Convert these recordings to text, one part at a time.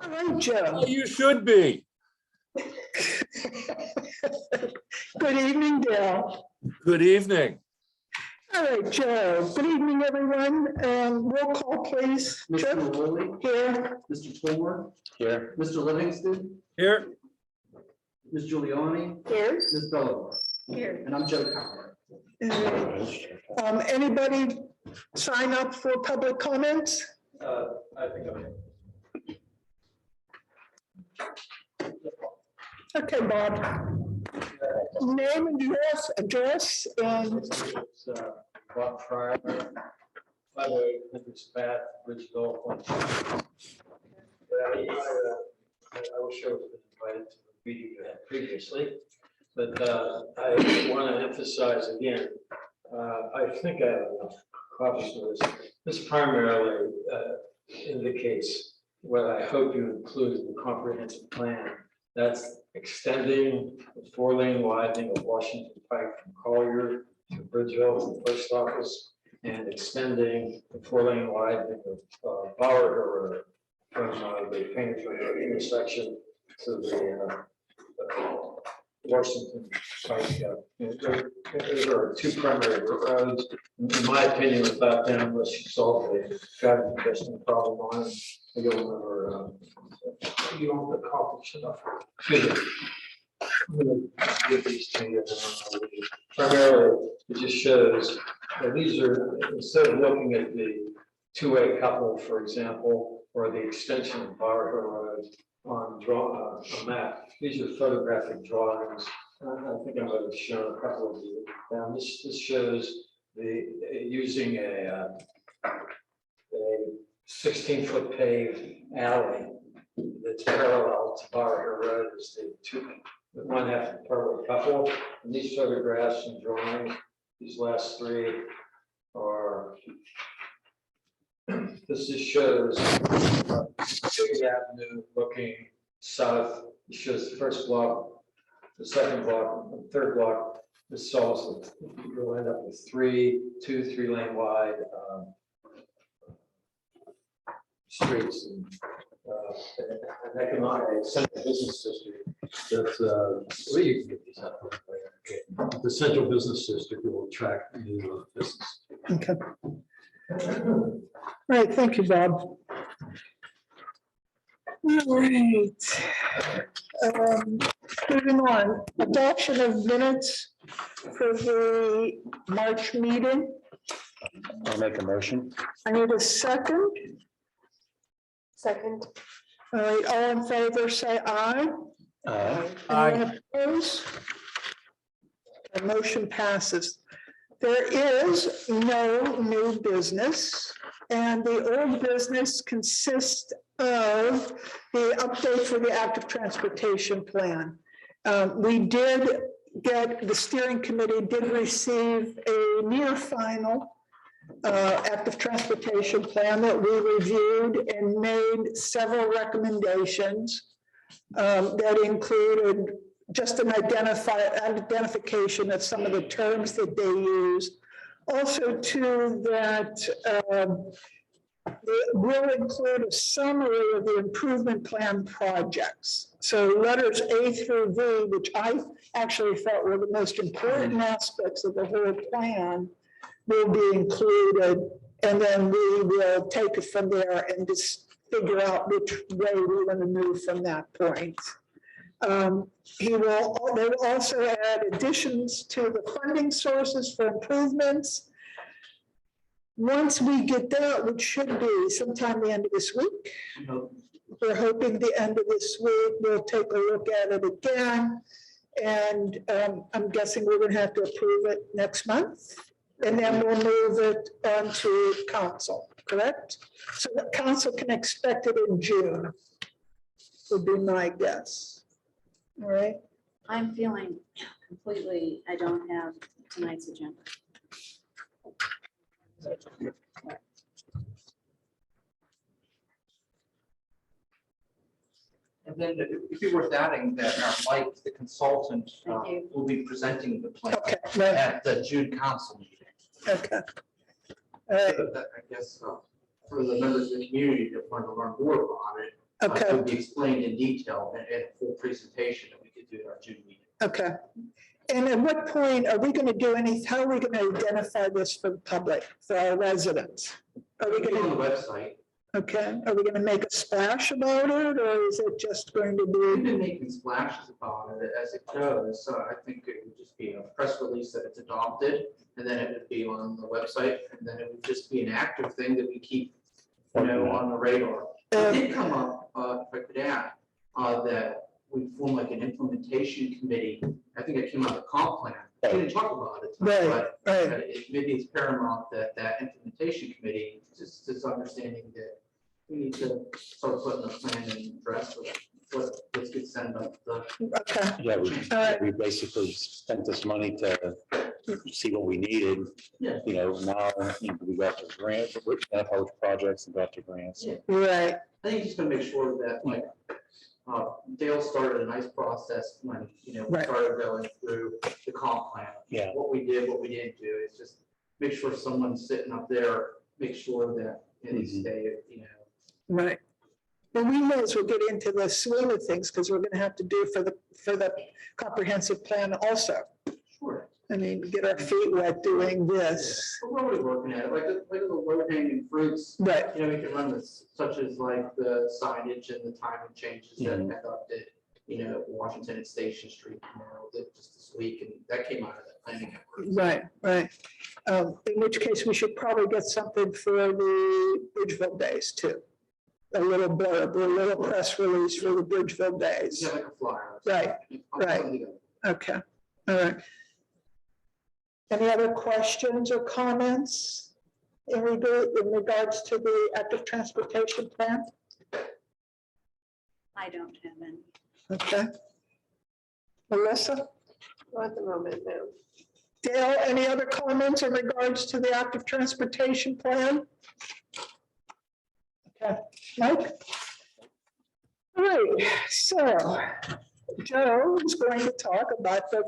All right, Joe. Well, you should be. Good evening, Dale. Good evening. All right, Joe. Good evening, everyone. Roll call, please. Mr. Joe? Lilly, Here. Mr. Tolmore, Here. Mr. Livingston, Here. Ms. Giuliani, Here. Ms. Belleville, Here. and I'm Joe Coward. Anybody sign up for public comments? I think I'm. Okay, Bob. Name and address, and It's Bob Fryer, 500 Spat, Bridgeville. I wish I was invited to the meeting you had previously, but I want to emphasize again, I think I have enough copies of this. This primarily indicates what I hope you include in the comprehensive plan. That's extending the 4-lane widening of Washington Pike from Collier to Bridgeville to the post office, and extending the 4-lane widening of Bower Road from the Painter's Road intersection to the Washington Pike. There are two primary roads. In my opinion, without them, unless you solve the traffic congestion problem on it, you'll never, you won't accomplish enough. Excuse me. I'm gonna give these to you. Primarily, it just shows that these are, instead of looking at the two-way couple, for example, or the extension of Bower Road on a map, these are photographic drawings. I think I might have shown a couple of you. Now, this shows the using a 16-foot paved alley that's parallel to Bower Road is the one half of the parallel couple. And these photographs and drawings, these last three are, this just shows Big Avenue looking south. It shows the first block, the second block, the third block. This solves it. You'll end up with 3-lane wide streets and an economic central business district. That's well, you can get these up. Okay. The central business district will attract new business. okay. All right, thank you, Bob. All right. Moving on, adoption of minutes for the March meeting. I'll make a motion. I need a second. Second. All right, all in favor, say aye. Anyone opposed? The motion passes. There is no new business, and the old business consists of the update for the active transportation plan. We did get, the steering committee did receive a near final active transportation plan that we reviewed and made several recommendations that included just an identification of some of the terms that they use. Also too, that will include a summary of the improvement plan projects. So letters A through V, which I actually felt were the most important aspects of the whole plan, will be included. And then we will take it from there and just figure out which way we want to move from that point. They will also add additions to the funding sources for improvements. Once we get that, which should be sometime the end of this week, we're hoping the end of this week, we'll take a look at it again. And I'm guessing we're going to have to approve it next month. And then we'll move it on to council, correct? So the council can expect it in June, would be my guess. All right. I'm feeling completely, I don't have tonight's agenda. And then it'd be worth adding that Mike, the consultant, Thank you. will be presenting the plan Okay, right, at the June council meeting. okay. All right, So that, I guess, for the members of the community that want to learn more about it, Okay, would be explained in detail and a full presentation that we could do at our June meeting. okay. And at what point are we gonna do any, how are we gonna identify this for the public, for our residents? Are we It'll be on gonna, the website. okay, are we gonna make a splash about it, or is it just going to We've be? been making splashes about it as it goes, so I think it would just be a press release that it's adopted, and then it would be on the website, and then it would just be an active thing that we keep, on the radar. It did come up, if I could add, that we form like an implementation committee. I think it came out of the comp plan. We didn't talk about it tonight, Right, but right, maybe it's paramount that that implementation committee, just understanding that we need to start putting a plan in address what gets sent up the. okay, Yeah, all right, we basically spent this money to see what we needed. Yeah. You know, now we got the grant, identify which projects and got the grants. Yeah. right, I think just gonna make sure that like, Dale started a nice process when, we Right. started going through the comp plan. Yeah. What we did, what we didn't do, is just make sure someone's sitting up there, make sure that they Mhm. stay, right. Well, we may as well get into the swing of things, because we're gonna have to do for the comprehensive plan also. sure. I mean, get our feet wet doing this. But we're already working at it, like the low hanging fruits, Right, we can run this, such as like the signage and the timing changes that Mhm. PennDOT did, Washington and Station Street, just this week, and that came out of the planning effort. right, right. In which case, we should probably get something for the Bridgeville Days too. A little blurb, a little press release for the Bridgeville Days. Yeah, like a flyer. Right, I'll put right. something together. Okay, all right. Any other questions or comments in regards to the active transportation plan? I don't have any. Okay. Melissa? Not at the moment, no. Dale, any other comments in regards to the active transportation plan? Okay, Mike? All right, so Joe is going to talk about the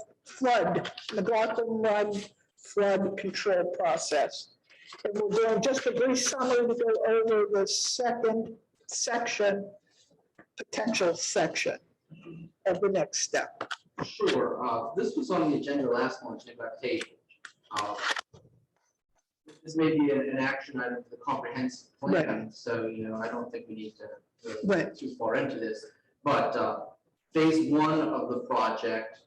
McLaughlin Run flood control process. And we're doing just a brief summary to go over the second section, potential section of the next step. Sure, this was on the agenda last month, it got tabled. This may be an action item for the comprehensive plan, so, I don't think we need to really Right. get too far into this. But phase one of the project,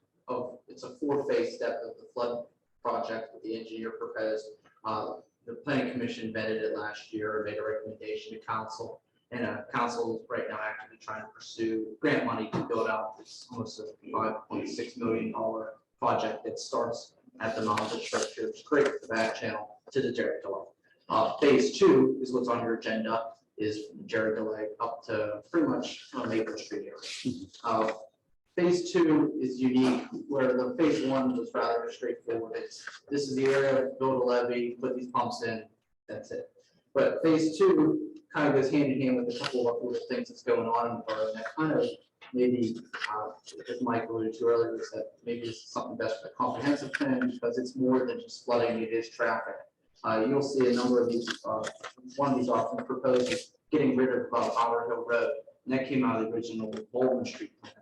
it's a 4-phase step of the flood project that the engineer proposed. The planning commission vetted it last year and made a recommendation to council. And council is right now actively trying to pursue grant money to build out this almost a $5.6 million project that starts at the knowledge structure, straight to the back channel to the Jerry Delay. Phase two is what's on your agenda, is from Jerry Delay up to pretty much Maple Street area. Phase two is unique, where the phase one was rather straightforward. This is the area, build a levee, put these pumps in, that's it. But phase two kind of goes hand in hand with a couple of other things that's going on in the borough, and that kind of maybe, as Mike alluded to earlier, is that maybe this is something best for the comprehensive plan, because it's more than just flooding, it is traffic. You'll see a number of these, one of these often proposes getting rid of Power Hill Road, and that came out of the original Baldwin Street plan.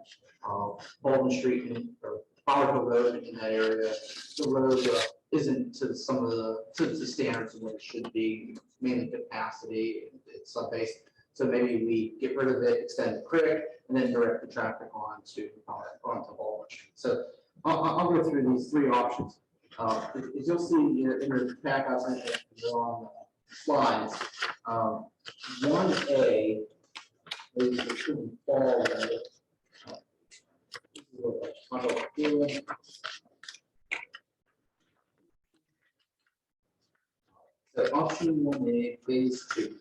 Baldwin Street or Power Hill Road in that area, the road isn't to some of the standards of what it should be, mainly capacity, it's sub-based. So maybe we get rid of it, extend the creek, and then direct the traffic onto Baldwin Street. So I'll go through these three options. As you'll see in your pack, I sent it on the slides. 1A is the true fall. So option 1A, phase two.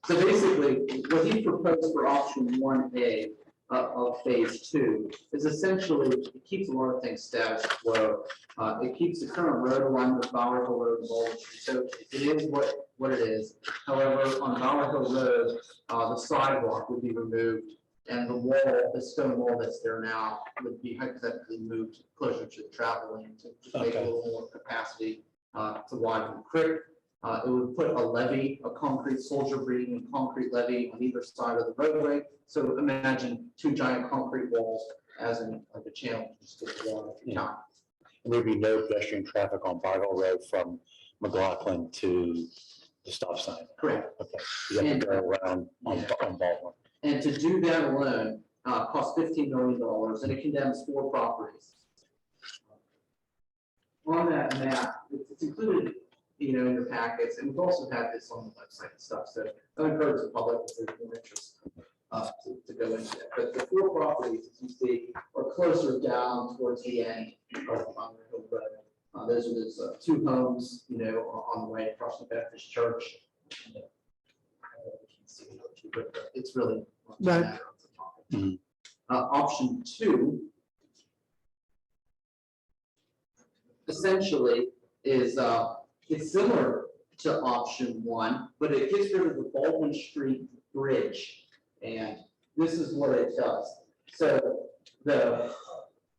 So basically, what he proposed for option 1A of phase two is essentially, it keeps a lot of things status quo. It keeps the current road aligned with Bower Hill Road and Baldwin Street. So it is what it is. However, on Bower Hill Road, the sidewalk would be removed, and the wall, the stone wall that's there now, would be hypothetically moved closer to the travel lane to just make a Okay. little more capacity to widen the creek. It would put a levee, a concrete soldier breathing and concrete levee on either side of the roadway. So imagine two giant concrete walls as in like a channel, just get the water through town. And there'd be no pedestrian traffic on Bartle Road from McLaughlin to the stop sign. Correct. Okay, you have to go around on Baldwin. And to do that alone, costs $15 million, and it condemns 4 properties. On that map, it's included, in your packets, and we've also had this on the website and stuff, so I encourage the public if there's more interest to go into it. But the 4 properties, as you see, are closer down towards the end of Palmer Hill Road. Those are those 2 homes, on the way across the Baptist Church. And, but it's really not a Right. matter of the topic. Option 2 essentially is it's similar to option 1, but it gets rid of the Baldwin Street Bridge, and this is what it does. So the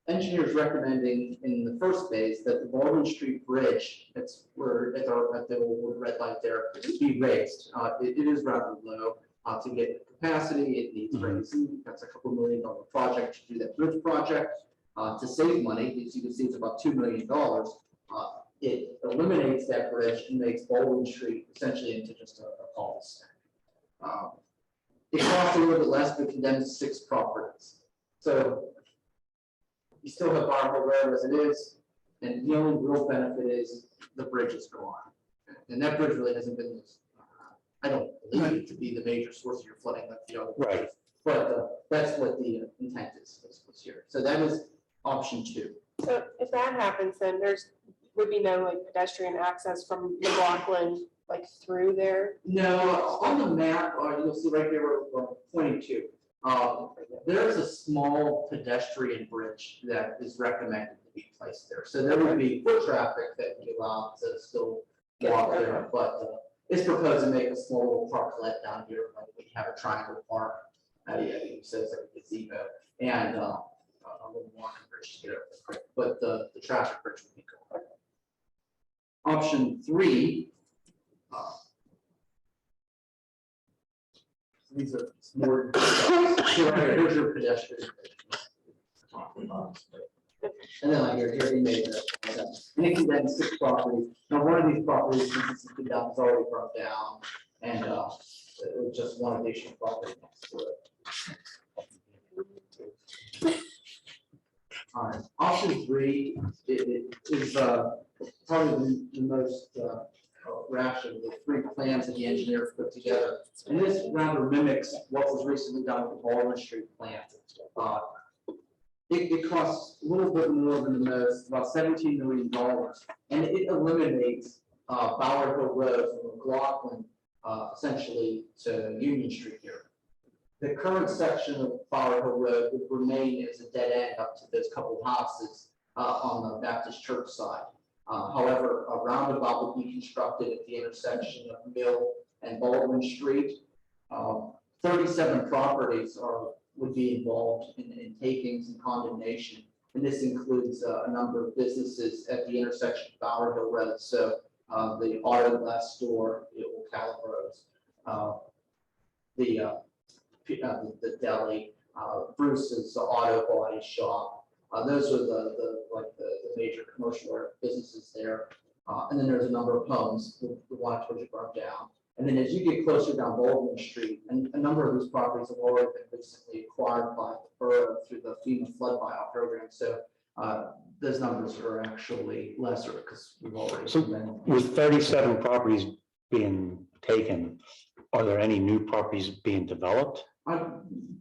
engineer is recommending in the first phase that the Baldwin Street Bridge, that's where at the old red light there, be raised. It is rather low to get capacity. It needs raising. That's a couple $2 million project to do that bridge project. To save money, as you can see, it's about $2 million. It eliminates that bridge and makes Baldwin Street essentially into just a cul-de-sac. It costs a little bit less, but condemns 6 properties. So you still have Barber Road as it is, and the only real benefit is the bridge is gone. And that bridge really hasn't been, I don't believe it to be the major source of your flooding like the other. Right. But that's what the intent is here. So that is option 2. So if that happens, then would be no like pedestrian access from McLaughlin like through there? No, on the map, you'll see right there where we're pointing to. There's a small pedestrian bridge that is recommended to be placed there. So there would be foot traffic that would be allowed to still walk there, but it's proposed to make a small little parklet down here, like we have a triangle park. It says like a gazebo and a little walking bridge to get over there. But the traffic bridge would be cool. Option 3. These are more. Here's your pedestrian. And then like here he made it. And it condemns 6 properties. Now one of these properties, since it's been down, is already burned down, and it was just one additional property next to it. All right, option 3 it is probably the most rational of the 3 plans that the engineers put together. And this rather mimics what was recently done with the Baldwin Street plan. It costs a little bit more than the most, about $17 million, and it eliminates Bower Hill Road from McLaughlin essentially to Union Street here. The current section of Bower Hill Road would remain as a dead end up to those couple houses on the Baptist Church side. However, a roundabout would be constructed at the intersection of Mill and Baldwin Street. 37 properties would be involved in takings and condemnation, and this includes a number of businesses at the intersection of Bower Hill Road. So the auto glass store, the Ocala Rose, the deli, Bruce's auto body shop. Those are the major commercial businesses there. And then there's a number of homes, the one I told you burned down. And then as you get closer down Baldwin Street, and a number of these properties have already been recently acquired by the borough through the FEMA flood buyout program. So those numbers are actually lesser because we've already. So with 37 properties being taken, are there any new properties being developed?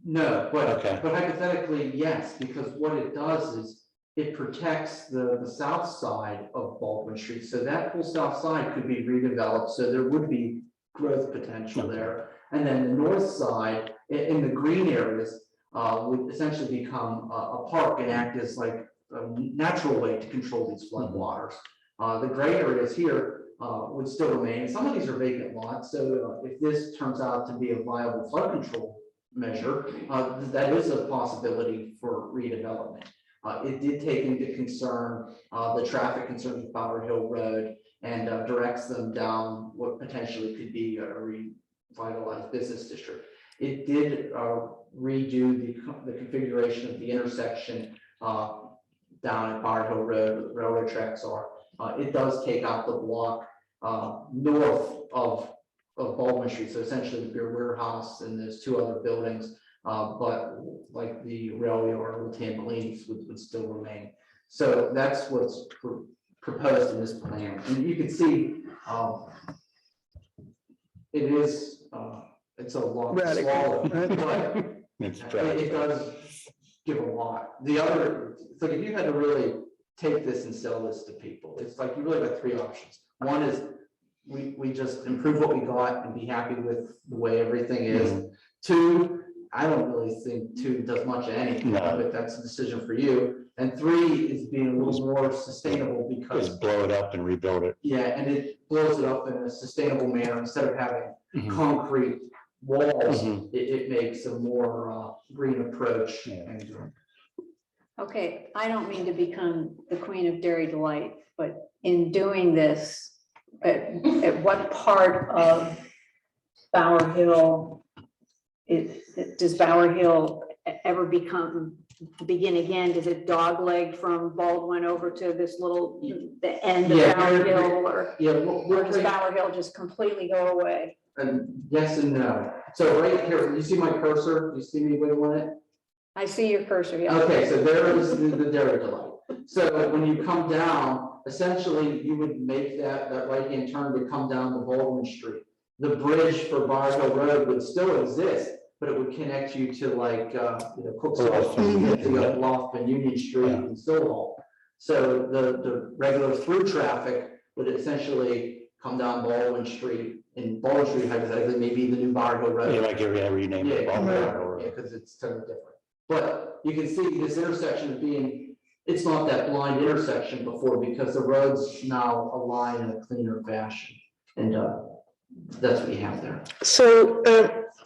No, but Okay. but hypothetically, yes, because what it does is it protects the south side of Baldwin Street. So that whole south side could be redeveloped. So there would be growth potential there. And then the north side in the green areas would essentially become a park and act as like a natural way to control these flood waters. The gray areas here would still remain. Some of these are vacant lots. So if this turns out to be a viable flood control measure, that is a possibility for redevelopment. It did take into concern the traffic concerns of Bower Hill Road and directs them down what potentially could be a revitalized business district. It did redo the configuration of the intersection down at Bar Hill Road, where the railroad tracks are. It does take out the block north of Baldwin Street, so essentially the beer warehouse and there's two other buildings, but like the railway or the Tambellini's would still remain. So that's what's proposed in this plan, and you can see it is it's a long Radical, swallow, right? but It's it tragic. does give a lot. The other, it's like if you had to really take this and sell this to people, it's like you really got three options. One is we just improve what we got and be happy with the way everything is. Two, I don't really think two does much of anything, No. but that's a decision for you. And three is being a little more sustainable because, Just blow it up and rebuild it. yeah, and it blows it up in a sustainable manner instead of having Mhm. concrete walls. Mhm. It makes a more green approach. Yeah. And Okay, I don't mean to become the queen of Dairy Delight, but in doing this, at what part of Bower Hill does Bower Hill ever begin again? Does it dogleg from Baldwin over to this little, the end of Yeah, Bower you're- Hill, or we're does Bower Hill just completely go away? and yes and no. So right here, you see my cursor? You see me wiggling it? I see your cursor, yeah. Okay, so there is the Dairy Delight. So when you come down, essentially you would make that right-hand turn to come down to Baldwin Street. The bridge for Bar Hill Road would still exist, but it would connect you to like, Cookstown, Bluff and Union Street and Stillwell. So the regular through traffic would essentially come down Baldwin Street, and Baldwin Street hypothetically may be the new Bar Hill Road. You like every name. Yeah, Or- because it's totally different. But you can see this intersection being, it's not that blind intersection before because the roads now align in a cleaner fashion. And that's what you have there. So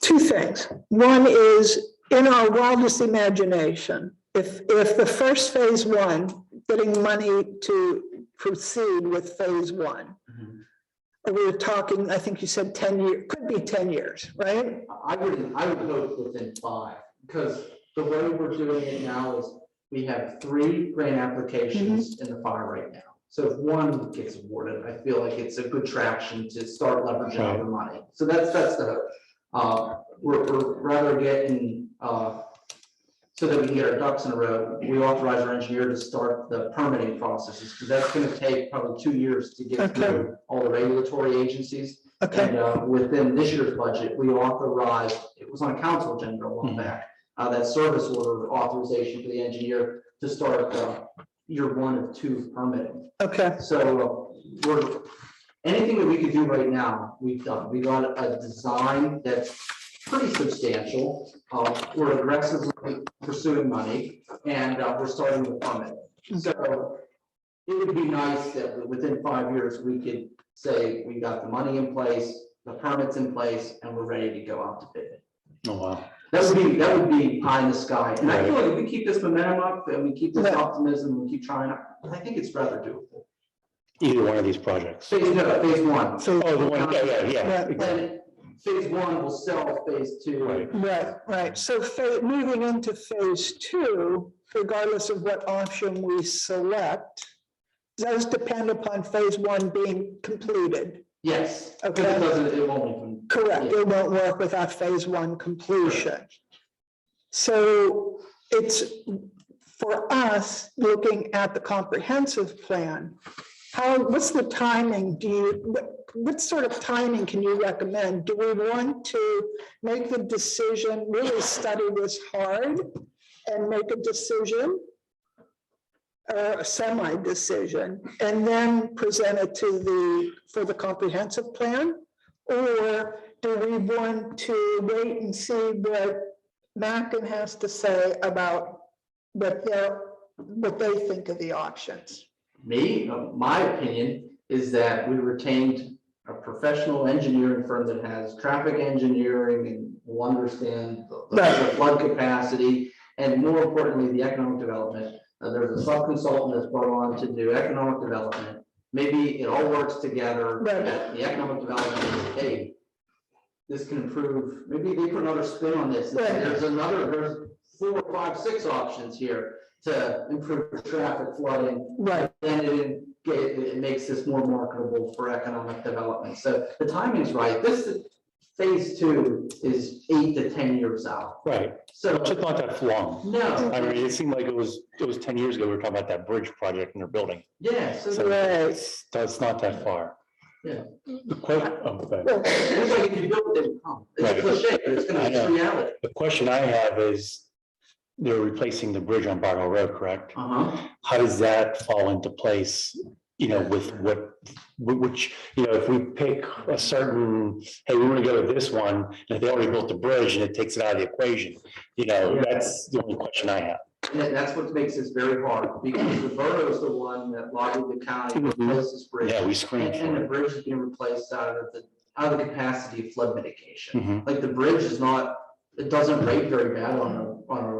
two things. One is, in our wildest imagination, if the first phase one, getting money to proceed with phase one, we were talking, I think you said 10 years, could be 10 years, right? I would hope within 5, because the way we're doing it now is we have 3 grant applications in the fire right now. So if one gets awarded, I feel like it's a good traction to start leveraging other money. So that's the hope. We're rather getting, so that we can get our ducks in a row, we authorize our engineer to start the permitting processes, because that's gonna take probably 2 years to get through all the regulatory agencies. Okay, And within this year's budget, we authorized, it was on a council agenda a while back, that service order authorization for the engineer to start year 1 of 2 permitting. okay, So anything that we could do right now, we've done. We got a design that's pretty substantial. We're aggressively pursuing money, and we're starting the permit. So it would be nice that within 5 years, we could say we got the money in place, the permits in place, and we're ready to go out to bid. Oh, wow. That would be pie in the sky. And I feel like if we keep this momentum up and we keep this optimism, and we keep trying, I think it's rather doable. Either one of these projects. Phase 1. so, Oh, the one, yeah. Then phase 1 will sell phase 2. right. So moving into phase 2, regardless of what option we select, does depend upon phase 1 being completed. Yes, Okay. because it won't even. Correct, Yeah. it won't work without phase 1 completion. So it's, for us, looking at the comprehensive plan, what's the timing? What sort of timing can you recommend? Do we want to make the decision, really study this hard and make a decision? Or a semi-decision, and then present it for the comprehensive plan? Or do we want to wait and see what Mackin has to say about what they think of the options? My opinion is that we retained a professional engineering firm that has traffic engineering and will understand the flood capacity, and more importantly, the economic development. There's a sub-consultant that's brought on to do economic development. maybe it all works together, Right. that the economic development, hey, this can improve, maybe they put another spin on this, Right. there's 4, 5, 6 options here to improve traffic flooding, Right, then it makes this more marketable for economic development. So the timing's right. Phase 2 is 8 to 10 years out. Right, So, which is not that long. no, I mean, it seemed like it was 10 years ago, we were talking about that bridge project in their building. yeah, so So right. that's not that far. Yeah. The question, it's like if you build it, they will come. It's a Right. cliche, but it's gonna I be know. reality. the question I have is, they're replacing the bridge on Bar Hill Road, correct? Uh-huh. How does that fall into place, with which, if we pick a certain, hey, we want to go with this one, and if they already built the bridge and it takes it out of the equation, that's the only question I have. And that's what makes this very hard, because the borough is the one that lobbied the county to replace this bridge. Yeah, we screened And the for bridge is being replaced out of the capacity of flood mitigation. it. Mhm. Like the bridge is not, it doesn't rate very bad on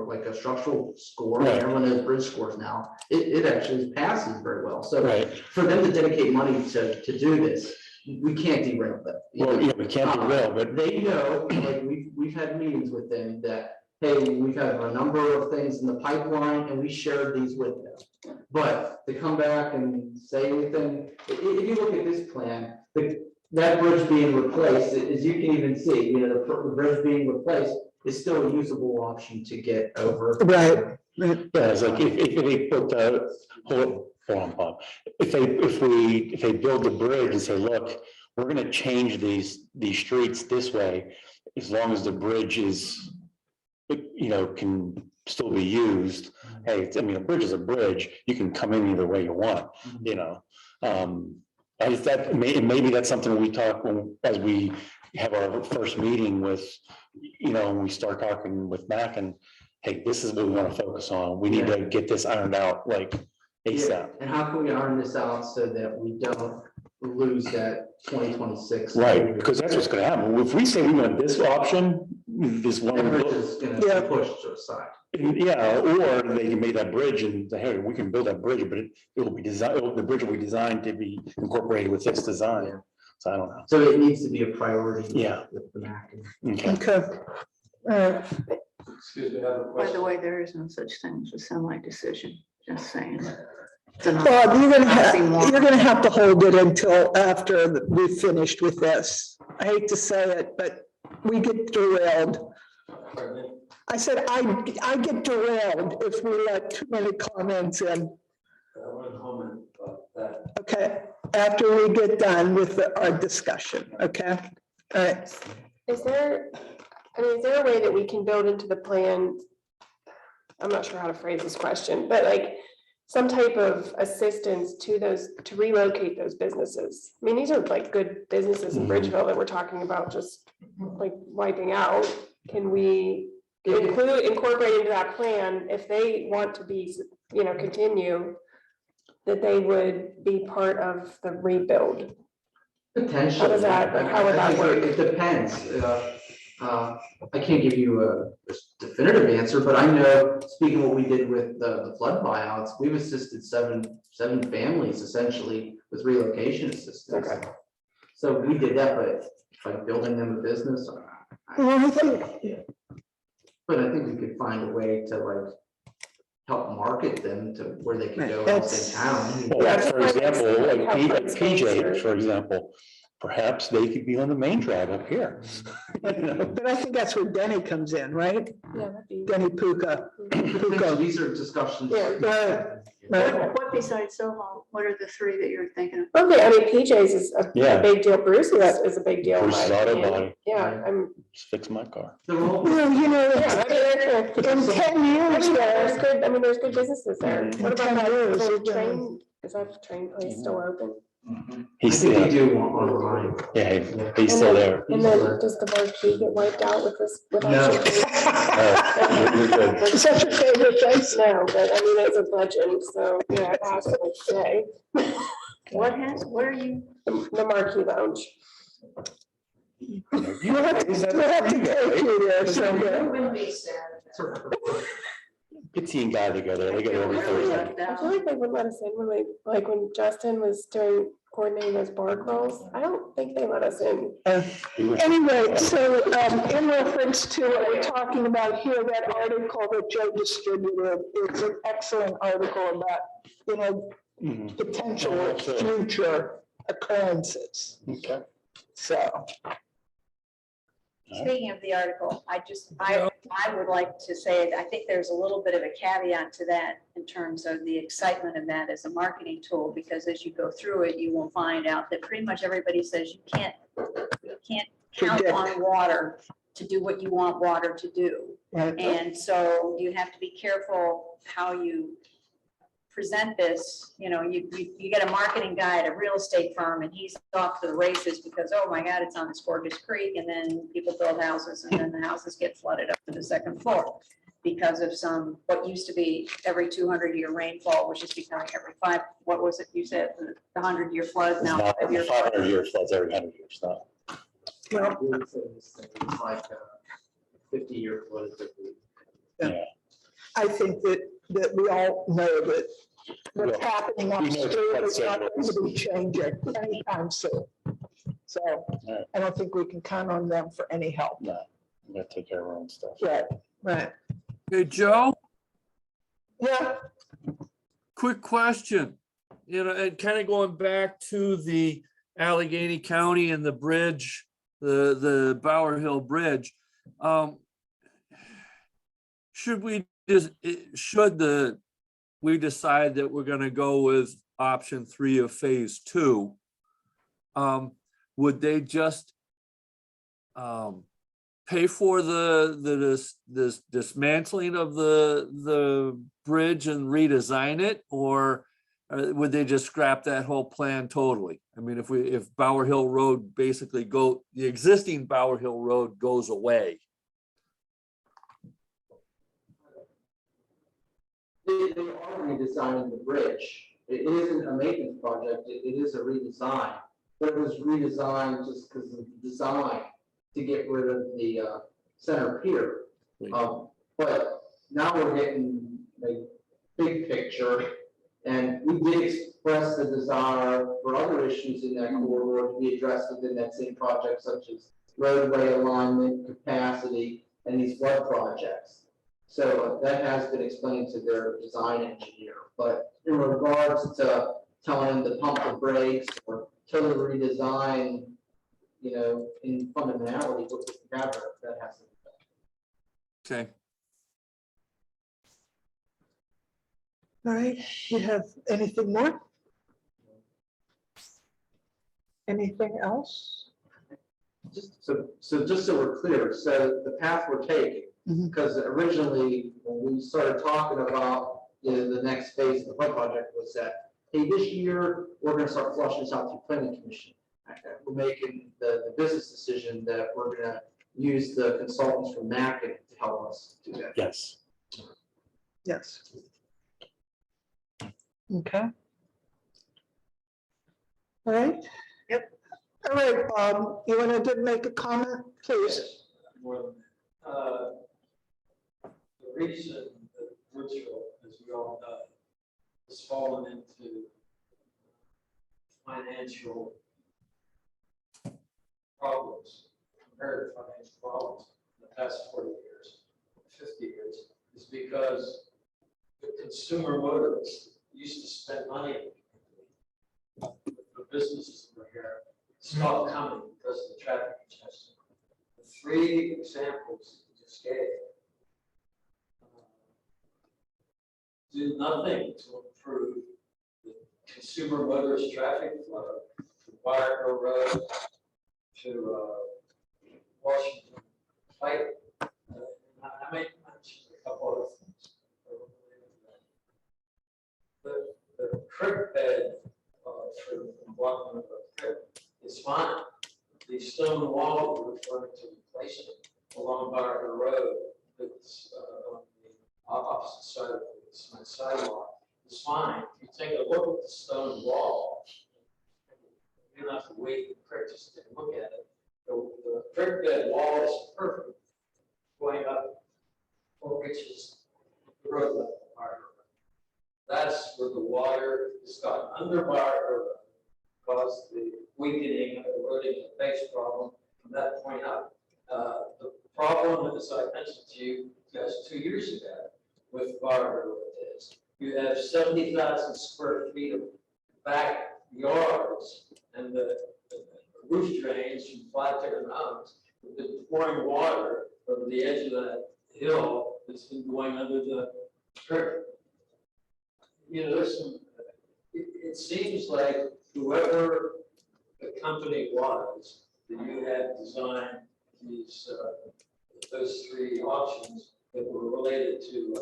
like a structural score. Right. Everyone knows bridge scores now. It actually passes very well. So Right, for them to dedicate money to do this, we can't derail them. well, we can't be real, but They know, like, we've had meetings with them that, hey, we've had a number of things in the pipeline and we shared these with them. But to come back and say anything, if you look at this plan, that bridge being replaced, as you can even see, the bridge being replaced is still a usable option to get over. Right. yeah, it's like if they put hold on, Bob. If they build the bridge and say, look, we're gonna change these streets this way, as long as the bridge is, can still be used. Hey, a bridge is a bridge. You can come in either way you want, maybe that's something we talk as we have our first meeting with, when we start talking with Mac and, hey, this is what we want to focus on. We need to get this ironed out like Yeah, ASAP. and how can we iron this out so that we don't lose that 2026? Right, because that's what's gonna happen. If we say we want this option, this That one, bridge is gonna Yeah. be pushed to the side. yeah, or they can make that bridge and say, hey, we can build that bridge, but it will be designed, the bridge will be designed to be incorporated with this design. So I don't know. So it needs to be a priority. Yeah. With the MAC. Okay. Okay. All right. Excuse me, I have a By question. the way, there is no such thing as a semi-decision, just saying. It's an Bob, you're oxymoron. gonna have to hold it until after we've finished with this. I hate to say it, but we get derailed. I said, I get derailed if we let too many comments in. I want to comment about that. Okay, after we get done with our discussion, okay? All right, Is there a way that we can build into the plan? I'm not sure how to phrase this question, but like some type of assistance to relocate those businesses. I mean, these are like good businesses in Bridgeville that we're talking about just like wiping out. Can we incorporate into that plan if they want to be, continue, that they would be part of the rebuild? Potentially. How does that- like, how would that I think work? It depends. I can't give you a definitive answer, but I know, speaking of what we did with the flood buyouts, we've assisted seven families essentially with relocation assistance. Okay. So we did that, but like building them a business. well, I think, But I think we could find a way to like help market them to where they can go That's- else in town. Well, for example, like Help them PJ, sponsor. for example, perhaps they could be on the main drag up here. but I think that's where Denny comes in, right? Yeah, that'd be. Denny Puka. So these are discussions. Yeah. Right. What besides Soho, what are the three that you're thinking of? Okay, I mean, PJ's is a Yeah. big deal. Bruce is a big deal. in my Bruce's Auto opinion. Body. Yeah, I'm. Just fix my car. They're all- Well, Yeah, I mean, in 10 years, there's guys, good, I mean, there's good businesses there. Mhm. What about that 10 years, little yeah. train? Is that train place still open? I He's think they still, do want online. yeah, he's still there. And then does the marquee get wiped out with this? with No. You're good. is that your favorite place? No, but I mean, it's a legend, so, yeah, it has to stay. What are you? The Marquee Lounge. We'll have to take you there someday. Pitsy and Guy together. They go there every Thursday. I feel like they wouldn't let us in when they, like when Justin was doing coordinating those bar crawls. I don't think they let us in. Anyway, so in reference to what we're talking about here, that article that Joe distributed is an excellent article about, Mhm. potential future occurrences. Okay. So, Speaking of the article, I would like to say, I think there's a little bit of a caveat to that in terms of the excitement of that as a marketing tool, because as you go through it, you will find out that pretty much everybody says you can't count Predict. on water to do what you want water to do. right. And so you have to be careful how you present this. You get a marketing guy at a real estate firm and he's off to the races because, oh my God, it's on this gorgeous creek. And then people build houses and then the houses get flooded up to the second floor because of what used to be every 200-year rainfall, which is becoming every what was it you said, the 100-year flood It's now? not 5-year flood. 500-year floods every 100 years, no. Well, It's like 50-year flood. I think that we all know that what's Yeah. happening We know it's upstream quite is not similar. going to be changing anytime soon. So Right. I don't think we can count on them for any help. No, we gotta take care of our own stuff. Right. Hey, Joe, Yeah, quick question. And kind of going back to the Allegheny County and the bridge, the Bower Hill Bridge. Should we decide that we're gonna go with option 3 of phase 2? Would they just pay for this dismantling of the bridge and redesign it, or would they just scrap that whole plan totally? I mean, if Bower Hill Road basically the existing Bower Hill Road goes away. They are redesigning the bridge. It isn't a maintenance project, it is a redesign. But it was redesigned just because of the design to get rid of the center pier. But now we're getting a big picture. And we did express the desire for other issues in that corridor to be addressed within that same project, such as roadway alignment, capacity, and these flood projects. So that has been explained to their design engineer. But in regards to telling them to pump the brakes or totally redesign, in fundamentality, what the fabric, that has to be done. Okay. all right. You have anything more? Anything else? Just so we're clear, so the path we're taking, Mhm. because originally when we started talking about the next phase of the flood project was that, hey, this year we're going to start flushing this out through planning commission. We're making the business decision that we're going to use the consultants from Mackin to help us do that. Yes. Yes. Okay. All right. Yep. All right, Bob, you want to make a comment, please? More than, the reason that Ridgeville, as we all know, has fallen into financial problems, comparative financial problems in the past 40 years, 50 years, is because the consumer motorists used to spend money. The businesses that were here stopped coming because of the traffic congestion. The 3 examples you just gave do nothing to improve the consumer motorist traffic flow from Wire Hill Road to Washington Pike. I may mention a couple other things. The creek bed for the blocking of the creek is fine. The stone wall we're referring to replacing along Barker Road, that's on the opposite side of the sidewalk, is fine. If you take a look at the stone wall, you don't have to wait for the creek, just take a look at it. The creek bed wall is perfect, going up or reaches the roadway. water has gotten under Barber, caused the weakening of the eroding base problem from that point up. The problem, as I mentioned to you guys 2 years ago with Barber is you have 70,000 square feet of backyards and the roof drains from 5 different homes. Have been pouring water over the edge of that hill that's been going under the curb. You know, there's some, it seems like whoever the company was that you had designed these, those 3 options that were related to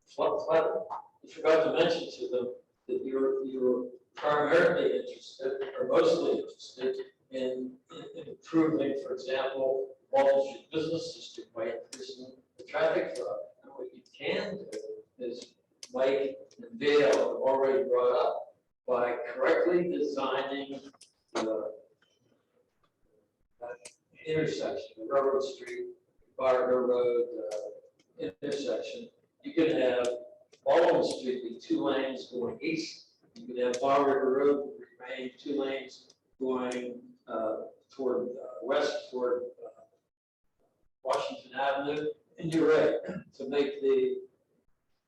flood. You forgot to mention to them that you're primarily interested or mostly interested in improving, for example, Wall Street Business District by increasing the traffic flow. And what you can do is Mike and Dale have already brought up by correctly designing the intersection, the Railroad Street, Barber Road intersection. You can have Baldwin Street be 2 lanes going east. You can have Barber Road remain 2 lanes going toward west toward Washington Avenue. And you're right, to make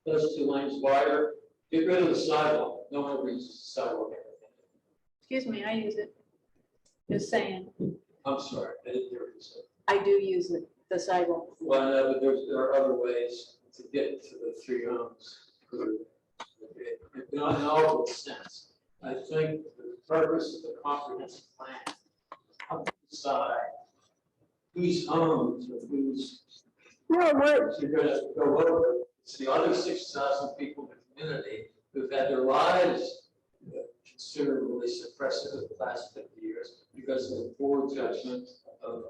those 2 lanes wider, get rid of the sidewalk. No one uses the sidewalk. Excuse me, I use it. Just saying, I'm sorry, I didn't hear what you said. I do use it, the sidewalk. Well, no, but there are other ways to get to the 3 homes. In all good sense, I think the purpose of the comprehensive plan, how to decide whose homes or whose Well, we're, you're gonna go over. It's the other 6,000 people in the community who've had their lives considerably suppressed over the last 50 years because of the poor judgment of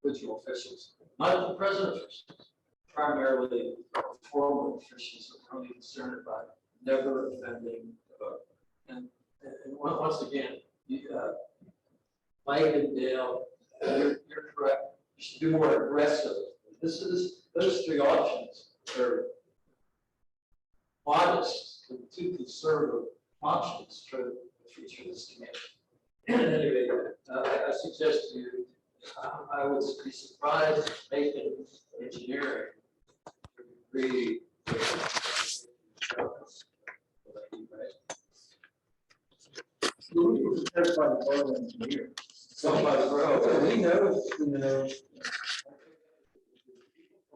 original officials, not the present officials, primarily former officials who are only concerned about never offending the vote. And once again, Mike and Dale, you're correct. You should be more aggressive. Those 3 options are modest, and 2 conservative options for the future of this community. Anyway, I suggest to you, I would be surprised if Nathan Engineering would agree. Somebody, bro, we know,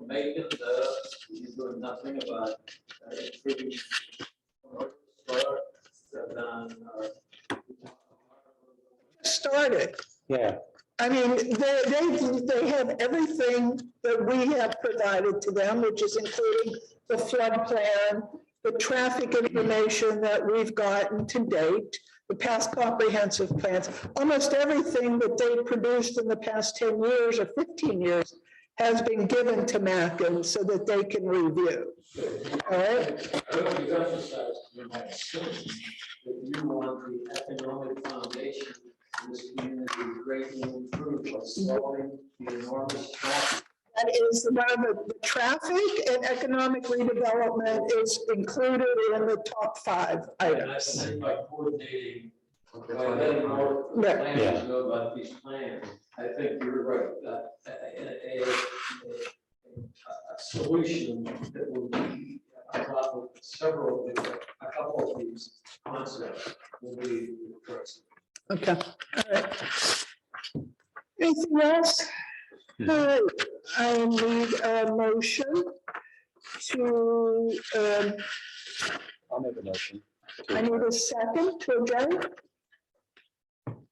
Macon, you're doing nothing about improving. started. Yeah, I mean, they have everything that we have provided to them, which is including the flood plan, the traffic information that we've gotten to date, the past comprehensive plans, almost everything that they've produced in the past 10 years or 15 years has been given to Mackin so that they can review. All right? I would emphasize to you, Mike, that you want the economic foundation of this community greatly improved by solving the enormous traffic. That is one of the traffic and economic redevelopment is included in the top 5 And I items. think by coordinating, by letting our Right. planners know about these plans, I think you're right. A solution that will be on top of several, a couple of these concepts will be addressed. Okay, all right. Anything else? All right, I need a motion to, I'll make a motion. I need a second to adjourn.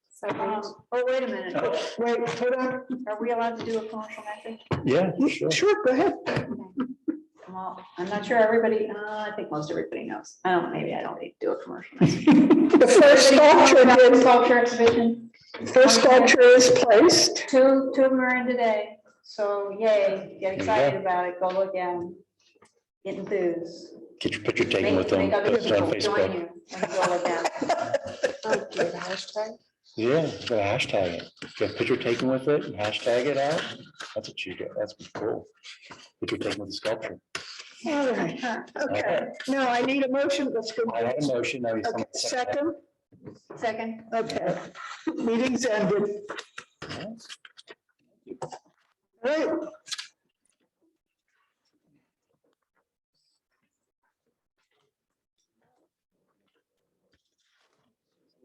Second. Oh, wait a minute. Wait, hold on. Are we allowed to do a commercial message? Yeah, sure. Sure, go ahead. Well, I'm not sure everybody, I think most everybody knows. I don't know, maybe I don't need to do a commercial message. The first sculpture, The Sculpture exhibition, first sculpture is placed. two of them are in today, so yay, get excited about it, go look at them. Get enthused. Get your picture taken Make with them. make other Post it on people join Facebook. you and go look at them. Oh, do you have a hashtag? Yeah, you gotta hashtag it. Get a picture taken with it and hashtag it out. That's what you get. That's cool. Picture taken with the sculpture. All right, okay, now I need a motion, let's go. I had a motion. Now he's. Okay, second, Second. okay, meeting's ended. All right,